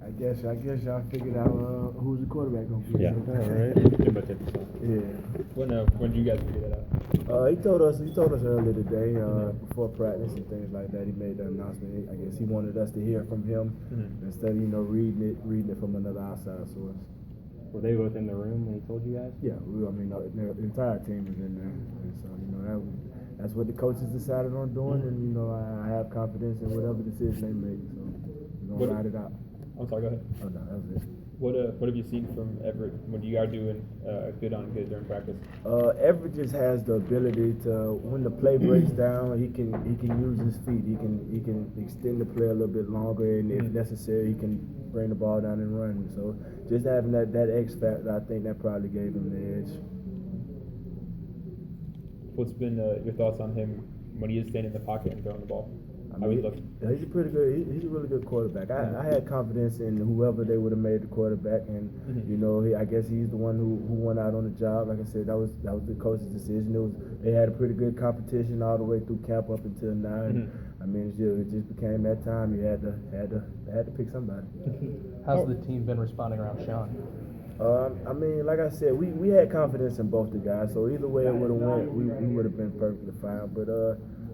I guess y'all figured out who's the quarterback gonna be. Yeah. All right. Yeah. When did you guys figure that out? He told us earlier today, before practice and things like that. He made the announcement. I guess he wanted us to hear from him instead of reading it from another outside source. Were they both in the room when he told you guys? Yeah, the entire team was in there, and so that's what the coaches decided on doing, and I have confidence in whatever decision they make. So we're gonna ride it out. I'm sorry, go ahead. Oh no, that was it. What have you seen from Everett? What you are doing good during practice? Everett just has the ability to, when the play breaks down, he can use his feet. He can extend the play a little bit longer, and if necessary, he can bring the ball down and run. So just having that X factor, I think that probably gave him the edge. What's been your thoughts on him when he is standing in the pocket and throwing the ball? How he looks? He's a pretty good. He's a really good quarterback. I had confidence in whoever they would have made the quarterback, and I guess he's the one who won out on the job. Like I said, that was the coach's decision. They had a pretty good competition all the way through camp up until now. And, I mean, it just became that time. You had to pick somebody. How's the team been responding around Sean? I mean, like I said, we had confidence in both the guys. So either way it would have went, we would have been perfectly fine. But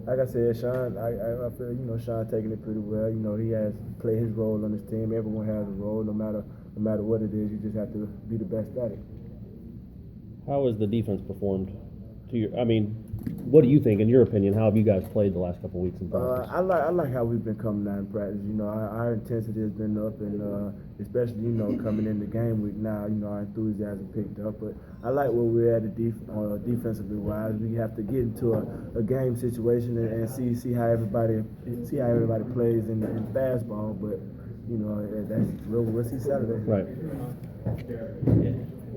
like I said, Sean, I feel Sean taking it pretty well. He has played his role on this team. Everyone has a role, no matter what it is. You just have to be the best at it. How has the defense performed? What do you think, in your opinion? How have you guys played the last couple of weeks in practice? I like how we've been coming down in practice. Our intensity has been up, and especially coming in the game week now, our enthusiasm picked up. But I like where we're at defensively wise. We have to get into a game situation and see how everybody plays in fastball. But we'll see Saturday. Right.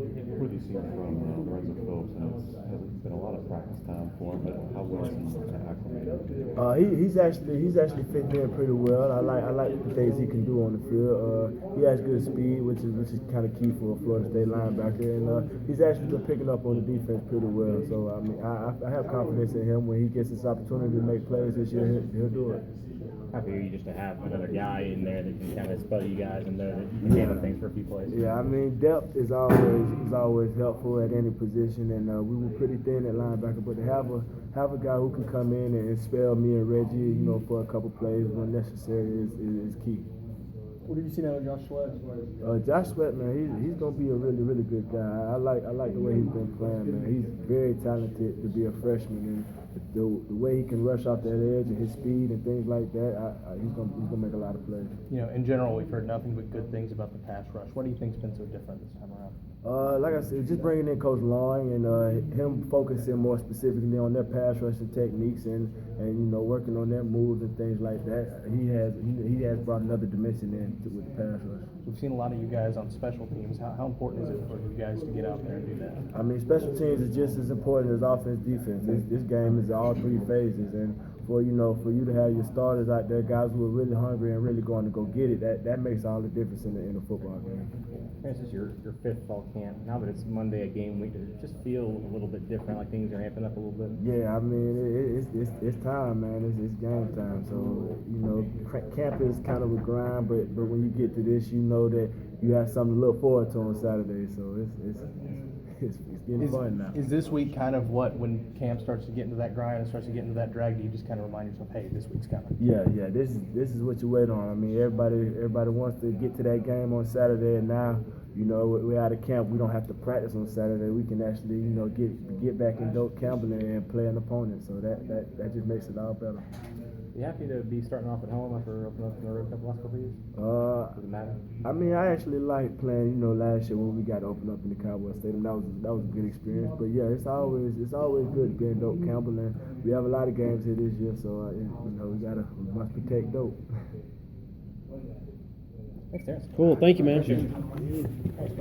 What have you seen from Lorenzo Phillips? And it's been a lot of practice time for him, but how well is he acclimated? He's actually fitting in pretty well. I like the things he can do on the field. He has good speed, which is kind of key for a Florida State linebacker, and he's actually been picking up on the defense pretty well. So I have confidence in him. When he gets this opportunity to make plays this year, he'll do it. Happy for you just to have another guy in there that can kind of spell you guys and know that you can handle things for a few plays. Yeah, I mean, depth is always helpful at any position, and we were pretty thin at linebacker, but to have a guy who can come in and spell me and Reggie, for a couple plays when necessary is key. What have you seen out of Josh Sweat? Josh Sweat, man, he's gonna be a really, really good guy. I like the way he's been playing, man. He's very talented to be a freshman, and the way he can rush off that edge and his speed and things like that, he's gonna make a lot of plays. In general, we've heard nothing but good things about the pass rush. What do you think's been so different this time around? Like I said, just bringing in Coach Long and him focusing more specifically on their pass rushing techniques and working on their moves and things like that. He has brought another dimension in with the pass rush. We've seen a lot of you guys on special teams. How important is it for you guys to get out there and do that? I mean, special teams is just as important as offense, defense. This game is all three phases, and for you to have your starters out there, guys who are really hungry and really going to go get it, that makes all the difference in a football game. This is your fifth fall camp. Now that it's Monday, a game week, does it just feel a little bit different, like things are amping up a little bit? Yeah, I mean, it's time, man. It's game time. So, camp is kind of a grind, but when you get to this, you know that you have something to look forward to on Saturday. So it's getting fun now. Is this week kind of when camp starts to get into that grind and starts to get into that drag, do you just kind of remind yourself, hey, this week's coming? Yeah. This is what you wait on. I mean, everybody wants to get to that game on Saturday, and now, we're out of camp. We don't have to practice on Saturday. We can actually, get back in Doak Campbell and play an opponent. So that just makes it all better. You happy to be starting off at home after opening up in the road the last couple of years? Does it matter? I mean, I actually like playing. Last year when we got opened up in the Cowboy Stadium, that was a good experience. But yeah, it's always good being Doak Campbell, and we have a lot of games here this year, so we must protect Doak. Thanks, Terrance. Cool. Thank you, man.